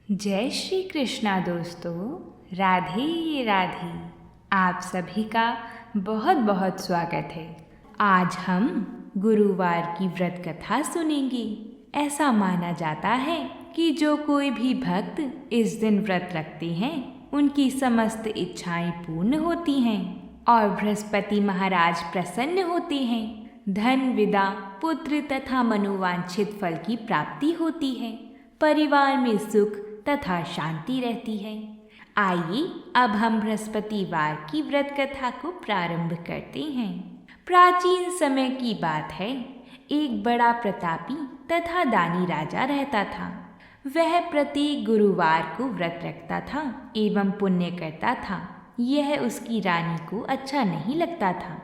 जय श्री कृष्णा दोस्तों, राधे राधे। आप सभी का बहुत बहुत स्वागत है। आज हम गुरुवार की व्रत कथा सुनेंगे। ऐसा माना जाता है कि जो कोई भी भक्त इस दिन व्रत रखते हैं उनकी समस्त इच्छाएं पूर्ण होती हैं और बृहस्पति महाराज प्रसन्न होते हैं। धन, विदा, पुत्र तथा मनोवांछित फल की प्राप्ति होती है। परिवार में सुख तथा शांति रहती है। आइए अब हम बृहस्पतिवार की व्रत कथा को प्रारंभ करते हैं। प्राचीन समय की बात है। एक बड़ा प्रतापी तथा दानी राजा रहता था। वह प्रत्येक गुरुवार को व्रत रखता था एवं पुण्य करता था। यह उसकी रानी को अच्छा नहीं लगता था।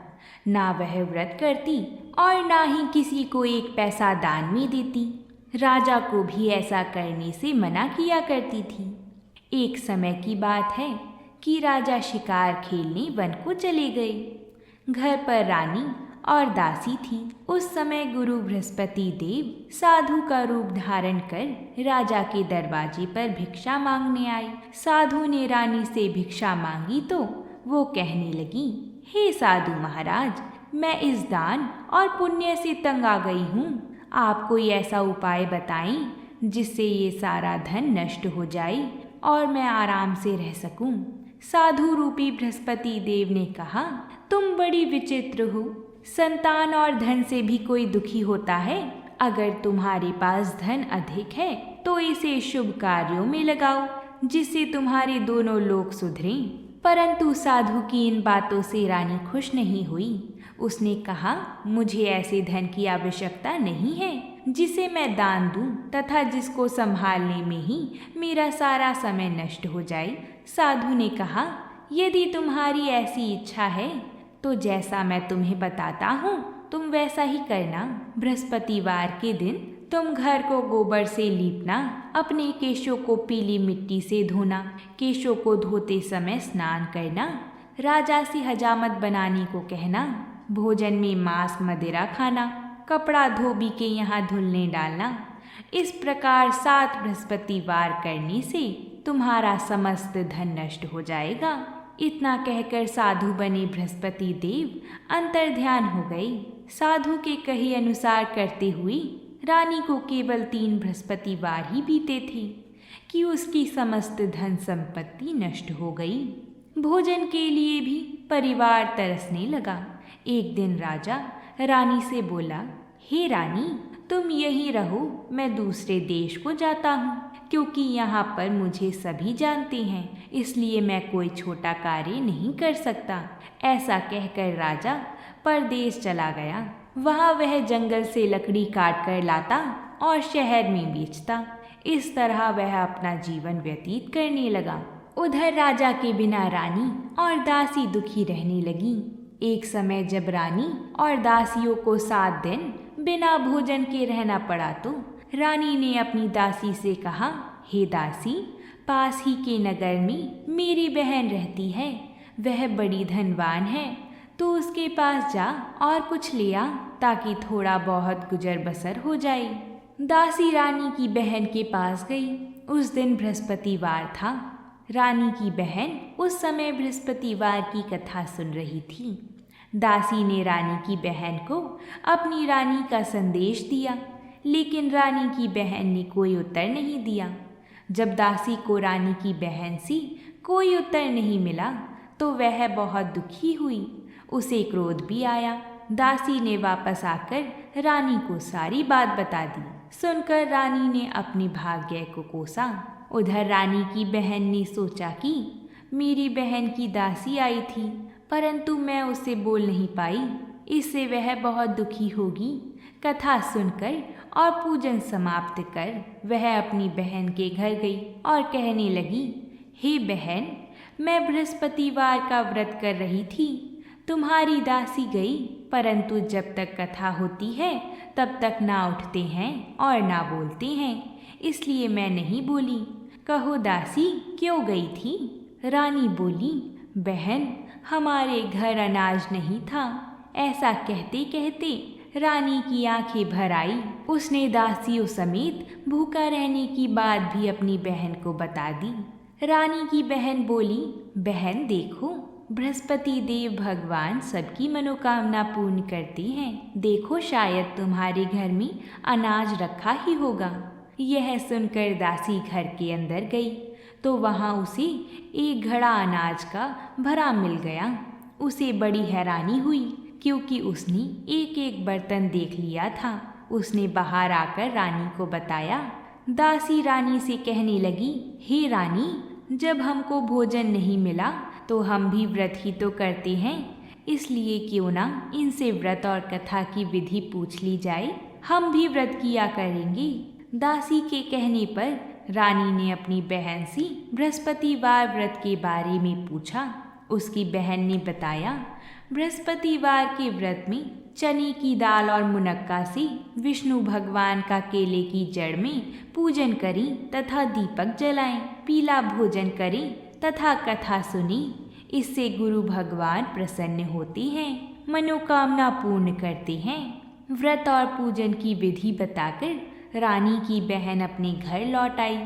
ना वह व्रत करती और ना ही किसी को एक पैसा दान में देती। राजा को भी ऐसा करने से मना किया करती थी। एक समय की बात है कि राजा शिकार खेलने वन को चले गए। घर पर रानी और दासी थी। उस समय गुरु बृहस्पति देव साधु का रूप धारण कर राजा के दरवाजे पर भिक्षा मांगने आए। साधु ने रानी से भिक्षा मांगी तो वो कहने लगी, हे साधु महाराज, मैं इस दान और पुण्य से तंग आ गई हूँ। आप कोई ऐसा उपाय बताएं जिससे ये सारा धन नष्ट हो जाए और मैं आराम से रह सकूं। साधु रूपी बृहस्पति देव ने कहा, तुम बड़ी विचित्र हो। संतान और धन से भी कोई दुखी होता है। अगर तुम्हारे पास धन अधिक है तो इसे शुभ कार्यों में लगाओ जिससे तुम्हारे दोनों लोग सुधरें। परंतु साधु की इन बातों से रानी खुश नहीं हुई। उसने कहा, मुझे ऐसे धन की आवश्यकता नहीं है जिसे मैं दान दूं तथा जिसको संभालने में ही मेरा सारा समय नष्ट हो जाए। साधु ने कहा, यदि तुम्हारी ऐसी इच्छा है तो जैसा मैं तुम्हें बताता हूँ तुम वैसा ही करना। बृहस्पतिवार के दिन तुम घर को गोबर से लीपना, अपने केशों को पीली मिट्टी से धोना, केशों को धोते समय स्नान करना, राजा से हजामत बनाने को कहना, भोजन में मांस मदिरा खाना, कपड़ा धोबी के यहाँ धुलने डालना। इस प्रकार 7 बृहस्पतिवार करने से तुम्हारा समस्त धन नष्ट हो जाएगा। इतना कहकर साधु बने बृहस्पति देव अंतर्ध्यान हो गए। साधु के कहे अनुसार करते हुए रानी को केवल 3 बृहस्पतिवार ही बीते थे कि उसकी समस्त धन संपत्ति नष्ट हो गई। भोजन के लिए भी परिवार तरसने लगा। एक दिन राजा रानी से बोला, हे रानी, तुम यहीं रहो, मैं दूसरे देश को जाता हूँ क्योंकि यहाँ पर मुझे सभी जानते हैं, इसलिए मैं कोई छोटा कार्य नहीं कर सकता। ऐसा कहकर राजा परदेश चला गया। वहाँ वह जंगल से लकड़ी काट कर लाता और शहर में बेचता। इस तरह वह अपना जीवन व्यतीत करने लगा। उधर राजा के बिना रानी और दासी दुखी रहने लगी। एक समय जब रानी और दासियों को 7 दिन बिना भोजन के रहना पड़ा तो रानी ने अपनी दासी से कहा, हे दासी, पास ही के नगर में मेरी बहन रहती है। वह बड़ी धनवान है, तो उसके पास जा और कुछ ले आ ताकि थोड़ा बहुत गुजर बसर हो जाए। दासी रानी की बहन के पास गई। उस दिन बृहस्पतिवार था। रानी की बहन उस समय बृहस्पतिवार की कथा सुन रही थी। दासी ने रानी की बहन को अपनी रानी का संदेश दिया, लेकिन रानी की बहन ने कोई उत्तर नहीं दिया। जब दासी को रानी की बहन से कोई उत्तर नहीं मिला तो वह बहुत दुखी हुई। उसे क्रोध भी आया। दासी ने वापस आकर रानी को सारी बात बता दी। सुनकर रानी ने अपने भाग्य को कोसा। उधर रानी की बहन ने सोचा कि मेरी बहन की दासी आई थी, परंतु मैं उसे बोल नहीं पाई, इससे वह बहुत दुखी होगी। कथा सुनकर और पूजन समाप्त कर वह अपनी बहन के घर गई और कहने लगी, हे बहन, मैं बृहस्पतिवार का व्रत कर रही थी। तुम्हारी दासी गई, परंतु जब तक कथा होती है तब तक ना उठते हैं और ना बोलते हैं, इसलिए मैं नहीं बोली। कहो दासी, क्यों गई थी? रानी बोली, बहन, हमारे घर अनाज नहीं था। ऐसा कहते कहते रानी की आंखें भर आई। उसने दासियों समेत भूखा रहने की बात भी अपनी बहन को बता दी। रानी की बहन बोली, बहन देखो, बृहस्पति देव भगवान सबकी मनोकामना पूर्ण करते हैं। देखो शायद तुम्हारे घर में अनाज रखा ही होगा। यह सुनकर दासी घर के अंदर गई तो वहाँ उसे एक घड़ा अनाज का भरा मिल गया। उसे बड़ी हैरानी हुई क्योंकि उसने एक एक बर्तन देख लिया था। उसने बाहर आकर रानी को बताया। दासी रानी से कहने लगी, हे रानी, जब हमको भोजन नहीं मिला तो हम भी व्रत ही तो करते हैं, इसलिए क्यों ना इनसे व्रत और कथा की विधि पूछ ली जाए। हम भी व्रत किया करेंगे। दासी के कहने पर रानी ने अपनी बहन से बृहस्पतिवार व्रत के बारे में पूछा। उसकी बहन ने बताया, बृहस्पतिवार के व्रत में चने की दाल और मुनक्का से विष्णु भगवान का केले की जड़ में पूजन करें तथा दीपक जलाएं, पीला भोजन करें तथा कथा सुनी। इससे गुरु भगवान प्रसन्न होते हैं, मनोकामना पूर्ण करते हैं। व्रत और पूजन की विधि बताकर रानी की बहन अपने घर लौट आई।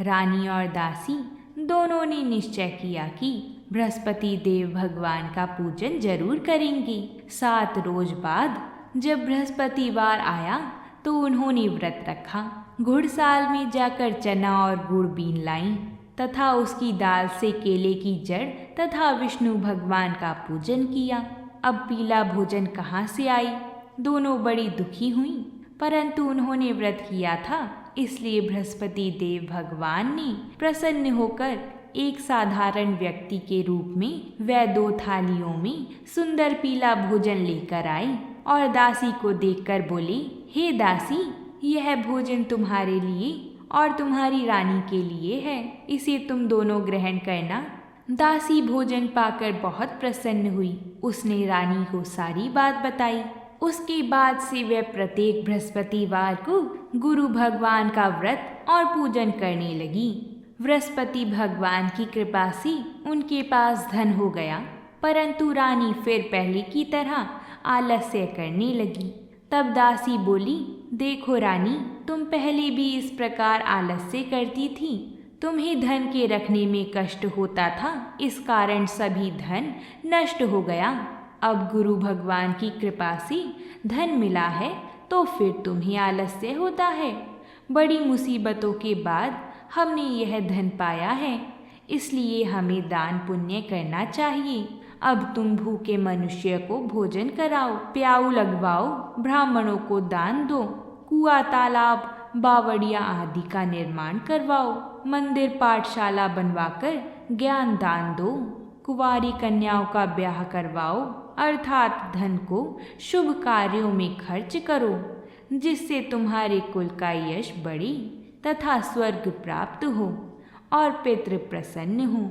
रानी और दासी दोनों ने निश्चय किया कि बृहस्पति देव भगवान का पूजन जरूर करेंगे। 7 रोज बाद जब बृहस्पतिवार आया तो उन्होंने व्रत रखा। घुड़साल में जाकर चना और गुड़ बीन लाई तथा उसकी दाल से केले की जड़ तथा विष्णु भगवान का पूजन किया। अब पीला भोजन कहाँ से आई? दोनों बड़ी दुखी हुईं, परंतु उन्होंने व्रत किया था, इसलिए बृहस्पति देव भगवान ने प्रसन्न होकर एक साधारण व्यक्ति के रूप में वह 2 थालियों में सुंदर पीला भोजन लेकर आए और दासी को देखकर बोली, हे दासी, यह भोजन तुम्हारे लिए और तुम्हारी रानी के लिए है, इसे तुम दोनों ग्रहण करना। दासी भोजन पाकर बहुत प्रसन्न हुई। उसने रानी को सारी बात बताई। उसके बाद से वह प्रत्येक बृहस्पतिवार को गुरु भगवान का व्रत और पूजन करने लगी। बृहस्पति भगवान की कृपा से उनके पास धन हो गया, परंतु रानी फिर पहले की तरह आलस्य करने लगी। तब दासी बोली, देखो रानी, तुम पहले भी इस प्रकार आलस्य करती थी। तुम्हें धन के रखने में कष्ट होता था, इस कारण सभी धन नष्ट हो गया। अब गुरु भगवान की कृपा से धन मिला है तो फिर तुम्हें आलस्य होता है। बड़ी मुसीबतों के बाद हमने यह धन पाया है, इसलिए हमें दान पुण्य करना चाहिए। अब तुम भूखे मनुष्य को भोजन कराओ, प्याऊ लगवाओ, ब्राह्मणों को दान दो, कुआं तालाब बावड़िया आदि का निर्माण करवाओ, मंदिर पाठशाला बनवाकर ज्ञान दान दो, कुंवारी कन्याओं का ब्याह करवाओ, अर्थात धन को शुभ कार्यों में खर्च करो, जिससे तुम्हारे कुल का यश बढ़े तथा स्वर्ग प्राप्त हो और पितृ प्रसन्न हो।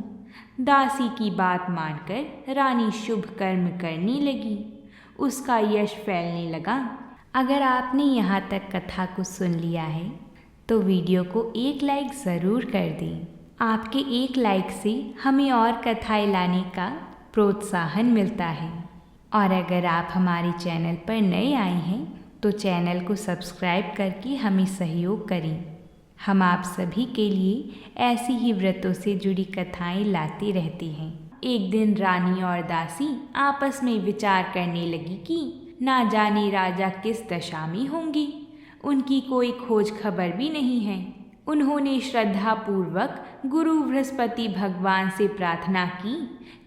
दासी की बात मानकर रानी शुभ कर्म करने लगी। उसका यश फैलने लगा। अगर आपने यहाँ तक कथा को सुन लिया है तो वीडियो को एक लाइक ज़रूर कर दें। आपके एक लाइक से हमें और कथाएं लाने का प्रोत्साहन मिलता है। और अगर आप हमारे चैनल पर नए आए हैं तो चैनल को सब्सक्राइब करके हमें सहयोग करें। हम आप सभी के लिए ऐसी ही व्रतों से जुड़ी कथाएं लाते रहते हैं। एक दिन रानी और दासी आपस में विचार करने लगी कि ना जाने राजा किस दशा में होंगे। उनकी कोई खोज खबर भी नहीं है। उन्होंने श्रद्धापूर्वक गुरु बृहस्पति भगवान से प्रार्थना की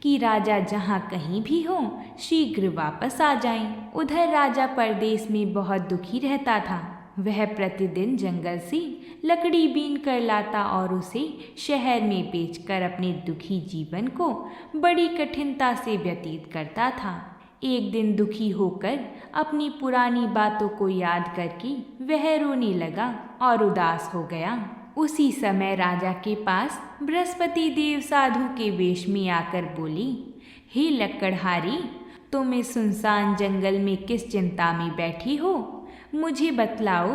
कि राजा जहाँ कहीं भी हो शीघ्र वापस आ जाएं। उधर राजा परदेश में बहुत दुखी रहता था। वह प्रतिदिन जंगल से लकड़ी बीन कर लाता और उसे शहर में बेचकर अपने दुखी जीवन को बड़ी कठिनता से व्यतीत करता था। एक दिन दुखी होकर अपनी पुरानी बातों को याद करके वह रोने लगा और उदास हो गया। उसी समय राजा के पास बृहस्पति देव साधु के वेश में आकर बोली, हे लकड़हारी, तुम इस सुनसान जंगल में किस चिंता में बैठी हो, मुझे बतलाओ।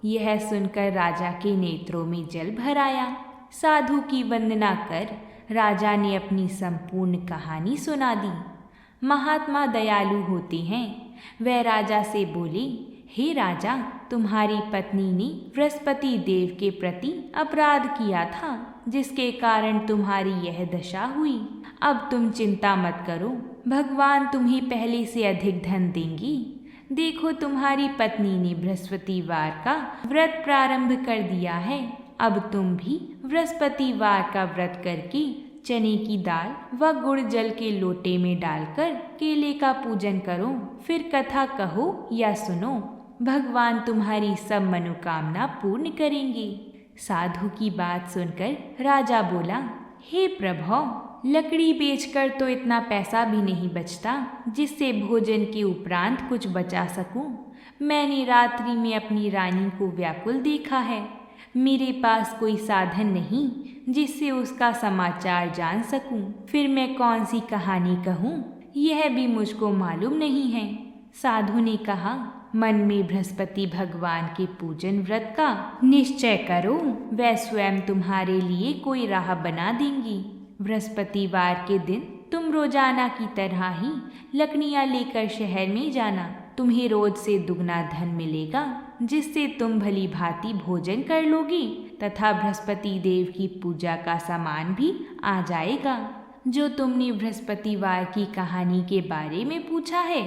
यह सुनकर राजा के नेत्रों में जल भर आया। साधु की वंदना कर राजा ने अपनी संपूर्ण कहानी सुना दी। महात्मा दयालु होते हैं, वह राजा से बोले, हे राजा, तुम्हारी पत्नी ने बृहस्पति देव के प्रति अपराध किया था, जिसके कारण तुम्हारी यह दशा हुई। अब तुम चिंता मत करो, भगवान तुम्हें पहले से अधिक धन देंगी। देखो, तुम्हारी पत्नी ने बृहस्पतिवार का व्रत प्रारंभ कर दिया है। अब तुम भी बृहस्पतिवार का व्रत करके चने की दाल व गुड़ जल के लोटे में डालकर केले का पूजन करो, फिर कथा कहो या सुनो। भगवान तुम्हारी सब मनोकामना पूर्ण करेंगे। साधु की बात सुनकर राजा बोला, हे प्रभो, लकड़ी बेचकर तो इतना पैसा भी नहीं बचता जिससे भोजन के उपरांत कुछ बचा सकूं। मैंने रात्रि में अपनी रानी को व्याकुल देखा है। मेरे पास कोई साधन नहीं जिससे उसका समाचार जान सकूं। फिर मैं कौन सी कहानी कहूं, यह भी मुझको मालूम नहीं है। साधु ने कहा, मन में बृहस्पति भगवान के पूजन व्रत का निश्चय करो, वह स्वयं तुम्हारे लिए कोई राह बना देंगी। बृहस्पतिवार के दिन तुम रोजाना की तरह ही लकड़ियाँ लेकर शहर में जाना। तुम्हें रोज से दुगना धन मिलेगा, जिससे तुम भली भांति भोजन कर लोगी तथा बृहस्पति देव की पूजा का सामान भी आ जाएगा। जो तुमने बृहस्पतिवार की कहानी के बारे में पूछा है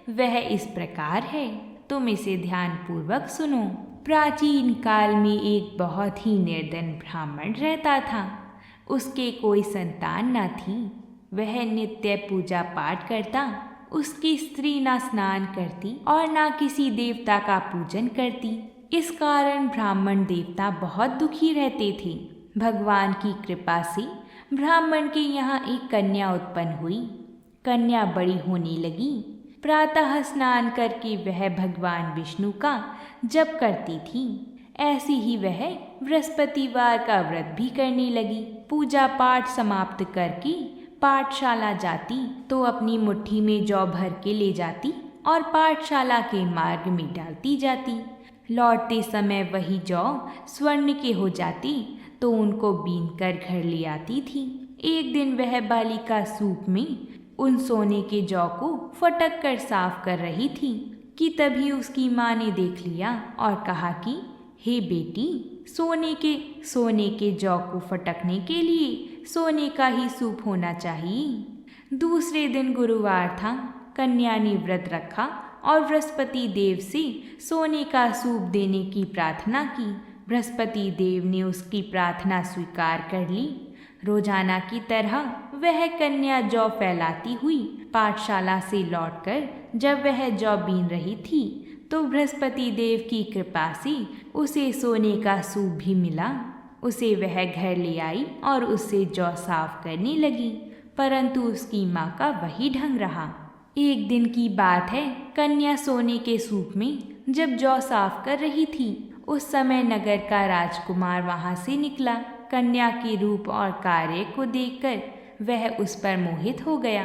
वह इस प्रकार है, तुम इसे ध्यानपूर्वक सुनो। प्राचीन काल में एक बहुत ही निर्धन ब्राह्मण रहता था। उसके कोई संतान न थी। वह नित्य पूजा पाठ करता। उसकी स्त्री ना स्नान करती और ना किसी देवता का पूजन करती। इस कारण ब्राह्मण देवता बहुत दुखी रहते थे। भगवान की कृपा से ब्राह्मण के यहाँ एक कन्या उत्पन्न हुई। कन्या बड़ी होने लगी। प्रातः स्नान करके वह भगवान विष्णु का जप करती थी। ऐसी ही वह बृहस्पतिवार का व्रत भी करने लगी। पूजा पाठ समाप्त करके पाठशाला जाती तो अपनी मुट्ठी में जौ भर के ले जाती और पाठशाला के मार्ग में डालती जाती। लौटते समय वही जौ स्वर्ण के हो जाती तो उनको बीन कर घर ले आती थी। एक दिन वह बालिका सूप में उन सोने के जौ को फटक कर साफ कर रही थी कि तभी उसकी माँ ने देख लिया और कहा कि हे बेटी, सोने के जौ को फटकने के लिए सोने का ही सूप होना चाहिए। दूसरे दिन गुरुवार था। कन्या ने व्रत रखा और बृहस्पति देव से सोने का सूप देने की प्रार्थना की। बृहस्पति देव ने उसकी प्रार्थना स्वीकार कर ली। रोजाना की तरह वह कन्या जौ फैलाती हुई पाठशाला से लौटकर जब वह जौ बीन रही थी तो बृहस्पति देव की कृपा से उसे सोने का सूप भी मिला। उसे वह घर ले आई और उससे जौ साफ करने लगी, परंतु उसकी माँ का वही ढंग रहा। एक दिन की बात है, कन्या सोने के सूप में जब जौ साफ कर रही थी उस समय नगर का राजकुमार वहाँ से निकला। कन्या के रूप और कार्य को देखकर वह उस पर मोहित हो गया।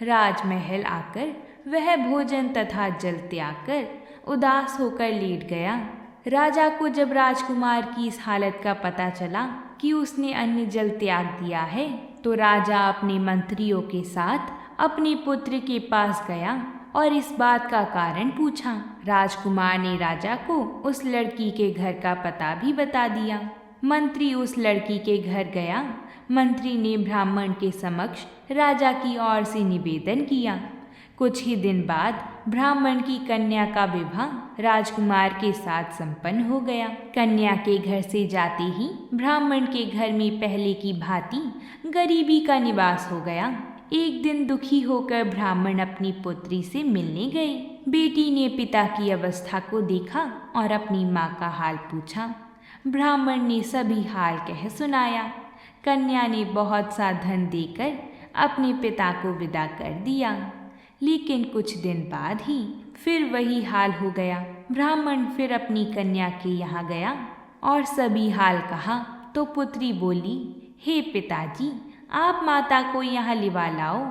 राजमहल आकर वह भोजन तथा जल त्याग कर उदास होकर लेट गया। राजा को जब राजकुमार की इस हालत का पता चला कि उसने अन्न जल त्याग दिया है तो राजा अपने मंत्रियों के साथ अपने पुत्र के पास गया और इस बात का कारण पूछा। राजकुमार ने राजा को उस लड़की के घर का पता भी बता दिया। मंत्री उस लड़की के घर गया। मंत्री ने ब्राह्मण के समक्ष राजा की ओर से निवेदन किया। कुछ ही दिन बाद ब्राह्मण की कन्या का विवाह राजकुमार के साथ संपन्न हो गया। कन्या के घर से जाते ही ब्राह्मण के घर में पहले की भांति गरीबी का निवास हो गया। एक दिन दुखी होकर ब्राह्मण अपनी पुत्री से मिलने गए। बेटी ने पिता की अवस्था को देखा और अपनी माँ का हाल पूछा। ब्राह्मण ने सभी हाल कह सुनाया। कन्या ने बहुत सा धन देकर अपने पिता को विदा कर दिया। लेकिन कुछ दिन बाद ही फिर वही हाल हो गया। ब्राह्मण फिर अपनी कन्या के यहाँ गया और सभी हाल कहा तो पुत्री बोली, हे पिताजी, आप माता को यहाँ लिवा लाओ।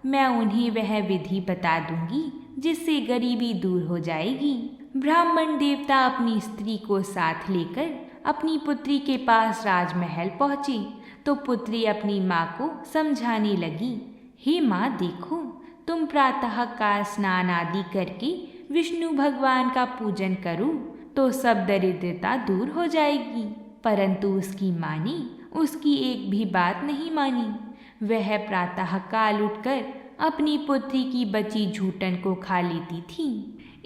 मैं उन्हें वह विधि बता दूंगी जिससे गरीबी दूर हो जाएगी। ब्राह्मण देवता अपनी स्त्री को साथ लेकर अपनी पुत्री के पास राजमहल पहुँची तो पुत्री अपनी माँ को समझाने लगी, हे माँ, देखो, तुम प्रातः काल स्नान आदि करके विष्णु भगवान का पूजन करो तो सब दरिद्रता दूर हो जाएगी। परंतु उसकी मानी उसकी एक भी बात नहीं मानी। वह प्रातः काल उठकर अपनी पुत्री की बची झूठन को खा लेती थी।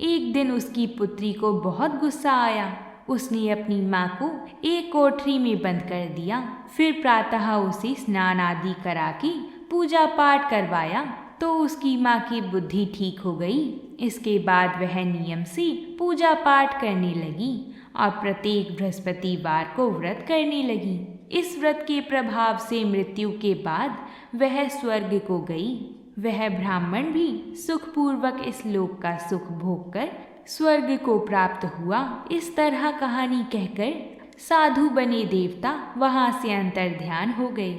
एक दिन उसकी पुत्री को बहुत गुस्सा आया। उसने अपनी माँ को एक कोठरी में बंद कर दिया। फिर प्रातः उसे स्नान आदि करा के पूजा पाठ करवाया तो उसकी माँ की बुद्धि ठीक हो गई। इसके बाद वह नियम से पूजा पाठ करने लगी और प्रत्येक बृहस्पतिवार को व्रत करने लगी। इस व्रत के प्रभाव से मृत्यु के बाद वह स्वर्ग को गई। वह ब्राह्मण भी सुखपूर्वक इस लोक का सुख भोग कर स्वर्ग को प्राप्त हुआ। इस तरह कहानी कहकर साधु बने देवता वहां से अंतर्ध्यान हो गए।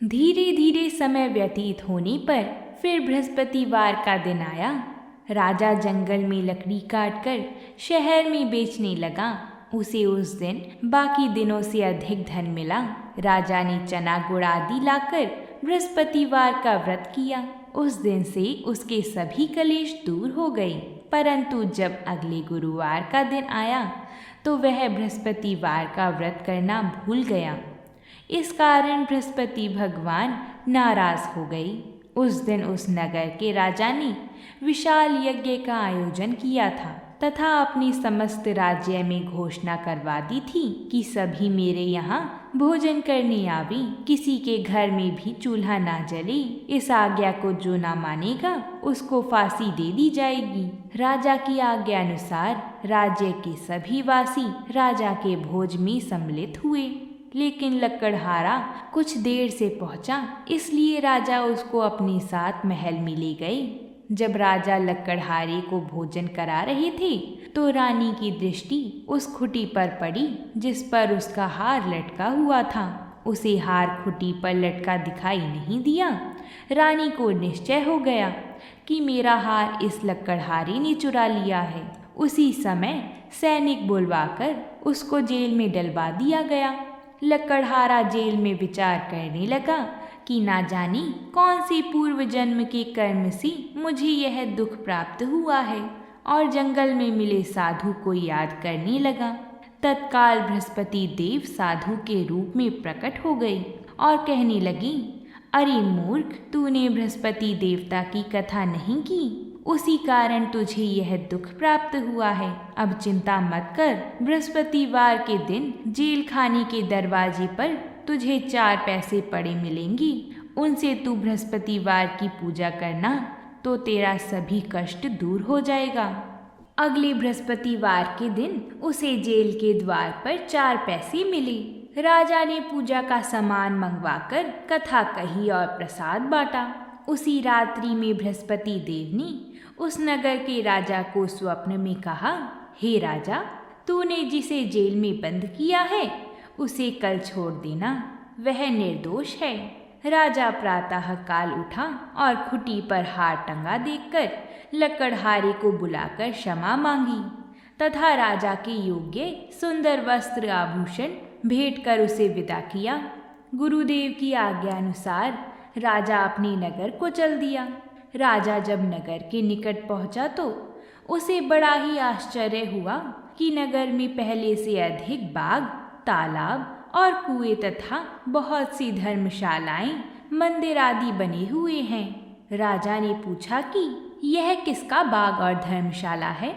धीरे धीरे समय व्यतीत होने पर फिर बृहस्पतिवार का दिन आया। राजा जंगल में लकड़ी काटकर शहर में बेचने लगा। उसे उस दिन बाकी दिनों से अधिक धन मिला। राजा ने चना गुड़ आदि लाकर बृहस्पतिवार का व्रत किया। उस दिन से उसके सभी कलेश दूर हो गए। परंतु जब अगले गुरुवार का दिन आया तो वह बृहस्पतिवार का व्रत करना भूल गया। इस कारण बृहस्पति भगवान नाराज हो गए। उस दिन उस नगर के राजा ने विशाल यज्ञ का आयोजन किया था तथा अपनी समस्त राज्य में घोषणा करवा दी थी कि सभी मेरे यहाँ भोजन करने आवे। किसी के घर में भी चूल्हा ना जले। इस आज्ञा को जो ना मानेगा उसको फांसी दे दी जाएगी। राजा की आज्ञा अनुसार राज्य के सभी वासी राजा के भोज में सम्मिलित हुए। लेकिन लकड़हारा कुछ देर से पहुंचा, इसलिए राजा उसको अपने साथ महल में ले गए। जब राजा लकड़हारे को भोजन करा रहे थे तो रानी की दृष्टि उस खुटी पर पड़ी जिस पर उसका हार लटका हुआ था। उसे हार खुटी पर लटका दिखाई नहीं दिया। रानी को निश्चय हो गया कि मेरा हार इस लकड़हारे ने चुरा लिया है। उसी समय सैनिक बुलवाकर उसको जेल में डलवा दिया गया। लकड़हारा जेल में विचार करने लगा कि ना जाने कौन से पूर्व जन्म के कर्म से मुझे यह दुख प्राप्त हुआ है, और जंगल में मिले साधु को याद करने लगा। तत्काल बृहस्पति देव साधु के रूप में प्रकट हो गई और कहने लगी, अरे मूर्ख, तूने बृहस्पति देवता की कथा नहीं की, उसी कारण तुझे यह दुख प्राप्त हुआ है। अब चिंता मत कर। बृहस्पतिवार के दिन जेल खाने के दरवाजे पर तुझे 4 पैसे पड़े मिलेंगी। उनसे तू बृहस्पतिवार की पूजा करना तो तेरा सभी कष्ट दूर हो जाएगा। अगले बृहस्पतिवार के दिन उसे जेल के द्वार पर 4 पैसे मिले। राजा ने पूजा का सामान मंगवाकर कथा कही और प्रसाद बांटा। उसी रात्रि में बृहस्पति देव ने उस नगर के राजा को स्वप्न में कहा, हे राजा, तूने जिसे जेल में बंद किया है उसे कल छोड़ देना, वह निर्दोष है। राजा प्रातः काल उठा और खुटी पर हार टंगा देखकर लकड़हारे को बुलाकर क्षमा मांगी तथा राजा के योग्य सुंदर वस्त्र आभूषण भेंट कर उसे विदा किया। गुरुदेव की आज्ञा अनुसार राजा अपने नगर को चल दिया। राजा जब नगर के निकट पहुंचा तो उसे बड़ा ही आश्चर्य हुआ कि नगर में पहले से अधिक बाग, तालाब और कुएं तथा बहुत सी धर्मशालाएं, मंदिर आदि बने हुए हैं। राजा ने पूछा कि यह किसका बाग और धर्मशाला है।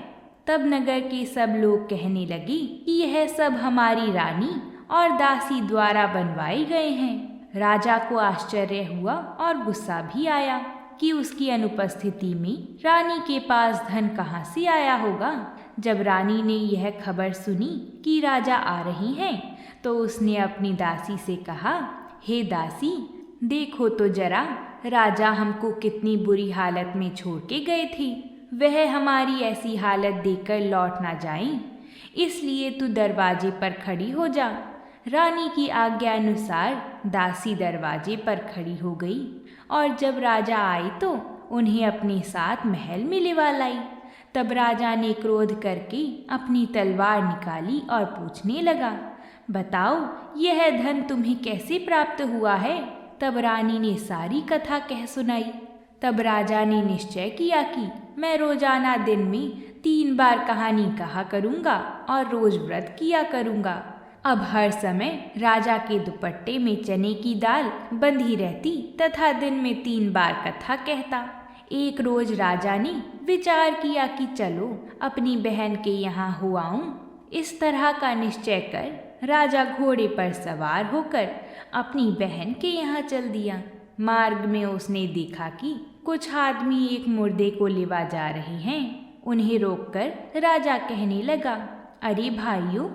तब नगर के सब लोग कहने लगे कि यह सब हमारी रानी और दासी द्वारा बनवाए गए हैं। राजा को आश्चर्य हुआ और गुस्सा भी आया कि उसकी अनुपस्थिति में रानी के पास धन कहाँ से आया होगा। जब रानी ने यह खबर सुनी कि राजा आ रही हैं, तो उसने अपनी दासी से कहा, हे दासी, देखो तो जरा, राजा हमको कितनी बुरी हालत में छोड़ के गए थे। वह हमारी ऐसी हालत देखकर लौट ना जाएं, इसलिए तू दरवाजे पर खड़ी हो जा। रानी की आज्ञा अनुसार दासी दरवाजे पर खड़ी हो गई और जब राजा आए तो उन्हें अपने साथ महल में लिवा लाई। तब राजा ने क्रोध करके अपनी तलवार निकाली और पूछने लगा, बताओ यह धन तुम्हें कैसे प्राप्त हुआ है। तब रानी ने सारी कथा कह सुनाई। तब राजा ने निश्चय किया कि मैं रोजाना दिन में 3 बार कहानी कहा करूँगा और रोज व्रत किया करूँगा। अब हर समय राजा के दुपट्टे में चने की दाल बंधी रहती तथा दिन में 3 बार कथा कहता। एक रोज राजा ने विचार किया कि चलो अपनी बहन के यहाँ हो आऊं। इस तरह का निश्चय कर राजा घोड़े पर सवार होकर अपनी बहन के यहाँ चल दिया। मार्ग में उसने देखा कि कुछ आदमी एक मुर्दे को लेवा जा रहे हैं। उन्हें रोककर राजा कहने लगा, अरे भाइयों,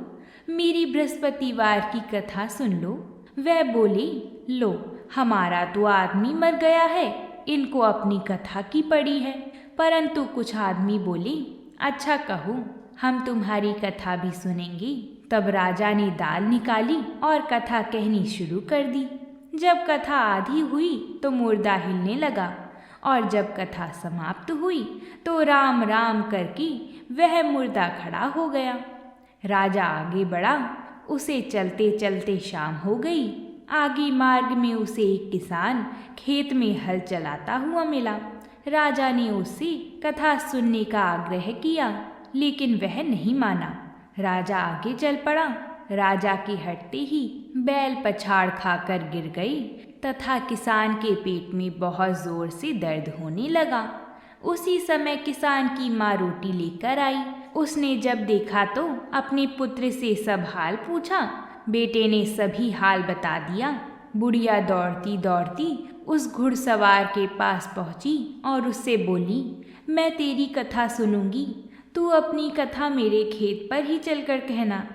मेरी बृहस्पतिवार की कथा सुन लो। वह बोली, लो, हमारा तो आदमी मर गया है, इनको अपनी कथा की पड़ी है। परंतु कुछ आदमी बोले, अच्छा कहो, हम तुम्हारी कथा भी सुनेंगे। तब राजा ने दाल निकाली और कथा कहनी शुरू कर दी। जब कथा आधी हुई तो मुर्दा हिलने लगा और जब कथा समाप्त हुई तो राम राम करके वह मुर्दा खड़ा हो गया। राजा आगे बढ़ा। उसे चलते चलते शाम हो गई। आगे मार्ग में उसे एक किसान खेत में हल चलाता हुआ मिला। राजा ने उससे कथा सुनने का आग्रह किया, लेकिन वह नहीं माना। राजा आगे चल पड़ा। राजा के हटते ही बैल पछाड़ खाकर गिर गई तथा किसान के पेट में बहुत जोर से दर्द होने लगा। उसी समय किसान की माँ रोटी लेकर आई। उसने जब देखा तो अपने पुत्र से सब हाल पूछा। बेटे ने सभी हाल बता दिया। बुढ़िया दौड़ती दौड़ती उस घुड़सवार के पास पहुंची और उससे बोली, मैं तेरी कथा सुनूंगी, तू अपनी कथा मेरे खेत पर ही चलकर कहना।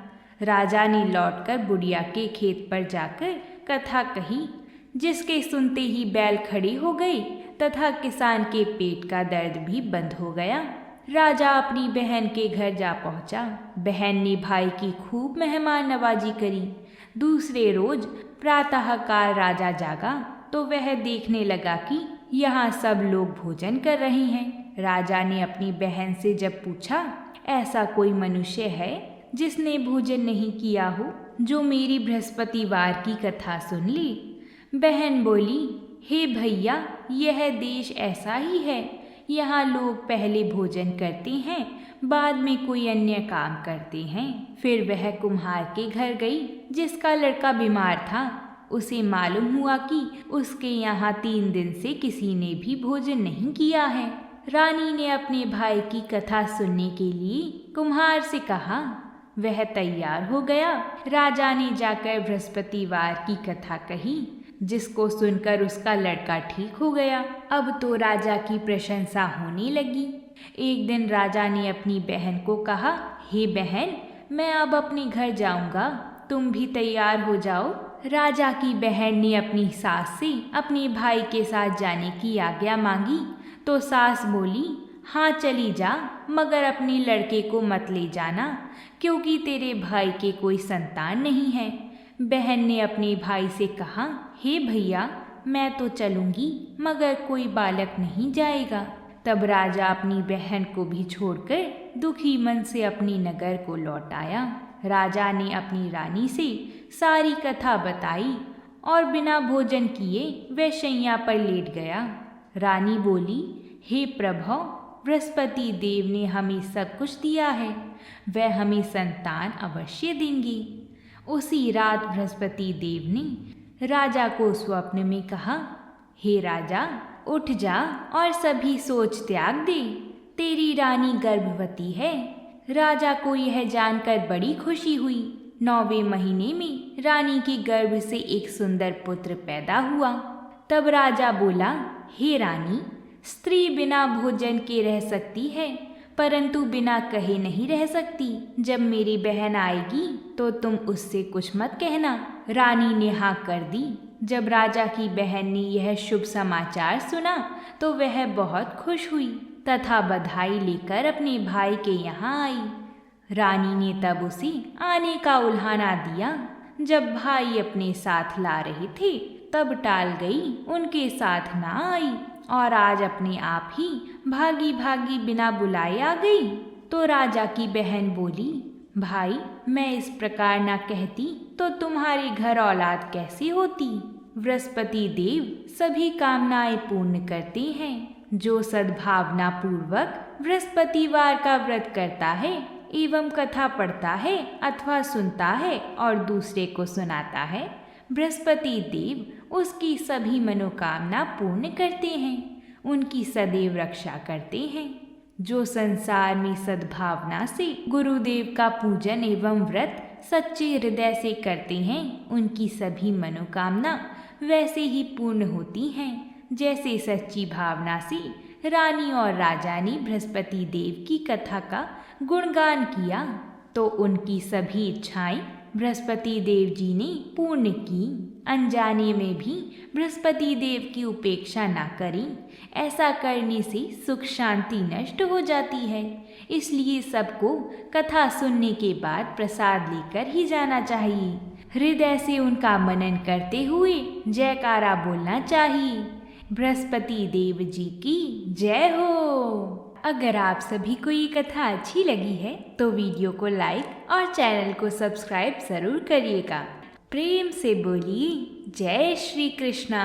राजा ने लौटकर बुढ़िया के खेत पर जाकर कथा कही, जिसके सुनते ही बैल खड़ी हो गई तथा किसान के पेट का दर्द भी बंद हो गया। राजा अपनी बहन के घर जा पहुंचा। बहन ने भाई की खूब मेहमान नवाजी करी। दूसरे रोज प्रातःकाल राजा जागा तो वह देखने लगा कि यहाँ सब लोग भोजन कर रहे हैं। राजा ने अपनी बहन से जब पूछा, ऐसा कोई मनुष्य है जिसने भोजन नहीं किया हो, जो मेरी बृहस्पतिवार की कथा सुन ले? बहन बोली, हे भैया, यह देश ऐसा ही है। यहाँ लोग पहले भोजन करते हैं, बाद में कोई अन्य काम करते हैं। फिर वह कुम्हार के घर गई जिसका लड़का बीमार था। उसे मालूम हुआ कि उसके यहाँ 3 दिन से किसी ने भी भोजन नहीं किया है। रानी ने अपने भाई की कथा सुनने के लिए कुम्हार से कहा। वह तैयार हो गया। राजा ने जाकर बृहस्पतिवार की कथा कही, जिसको सुनकर उसका लड़का ठीक हो गया। अब तो राजा की प्रशंसा होने लगी। एक दिन राजा ने अपनी बहन को कहा, हे बहन, मैं अब अपने घर जाऊंगा, तुम भी तैयार हो जाओ। राजा की बहन ने अपनी सास से अपने भाई के साथ जाने की आज्ञा मांगी तो सास बोली, हाँ चली जा, मगर अपने लड़के को मत ले जाना, क्योंकि तेरे भाई के कोई संतान नहीं है। बहन ने अपने भाई से कहा, हे भैया, मैं तो चलूंगी, मगर कोई बालक नहीं जाएगा। तब राजा अपनी बहन को भी छोड़कर दुखी मन से अपनी नगर को लौट आया। राजा ने अपनी रानी से सारी कथा बताई और बिना भोजन किए वह शैया पर लेट गया। रानी बोली, हे प्रभु, बृहस्पति देव ने हमें सब कुछ दिया है, वह हमें संतान अवश्य देंगे। उसी रात बृहस्पति देव ने राजा को स्वप्न में कहा, हे राजा, उठ जा और सभी सोच त्याग दे, तेरी रानी गर्भवती है। राजा को यह जानकर बड़ी खुशी हुई। 9वें महीने में रानी के गर्भ से एक सुंदर पुत्र पैदा हुआ। तब राजा बोला, हे रानी, स्त्री बिना भोजन के रह सकती है, परंतु बिना कहे नहीं रह सकती। जब मेरी बहन आएगी तो तुम उससे कुछ मत कहना। रानी ने हाँ कर दी। जब राजा की बहन ने यह शुभ समाचार सुना तो वह बहुत खुश हुई तथा बधाई लेकर अपने भाई के यहाँ आई। रानी ने तब उसे आने का उल्हाना दिया। जब भाई अपने साथ ला रहे थे तब टाल गई, उनके साथ ना आई और आज अपने आप ही भागी भागी बिना बुलाए आ गई। तो राजा की बहन बोली, भाई, मैं इस प्रकार ना कहती तो तुम्हारे घर औलाद कैसे होती? बृहस्पति देव सभी कामनाएं पूर्ण करते हैं। जो सद्भावना पूर्वक बृहस्पतिवार का व्रत करता है एवं कथा पढ़ता है अथवा सुनता है और दूसरे को सुनाता है, बृहस्पति देव उसकी सभी मनोकामना पूर्ण करते हैं, उनकी सदैव रक्षा करते हैं। जो संसार में सद्भावना से गुरुदेव का पूजन एवं व्रत सच्चे हृदय से करते हैं, उनकी सभी मनोकामना वैसे ही पूर्ण होती हैं जैसे सच्ची भावना से रानी और राजा ने बृहस्पति देव की कथा का गुणगान किया तो उनकी सभी इच्छाएं बृहस्पति देव जी ने पूर्ण की। अनजाने में भी बृहस्पति देव की उपेक्षा ना करें, ऐसा करने से सुख शांति नष्ट हो जाती है। इसलिए सबको कथा सुनने के बाद प्रसाद लेकर ही जाना चाहिए। हृदय से उनका मनन करते हुए जयकारा बोलना चाहिए। बृहस्पति देव जी की जय हो। अगर आप सभी को ये कथा अच्छी लगी है तो वीडियो को लाइक और चैनल को सब्सक्राइब जरूर करिएगा। प्रेम से बोलिए जय श्री कृष्णा।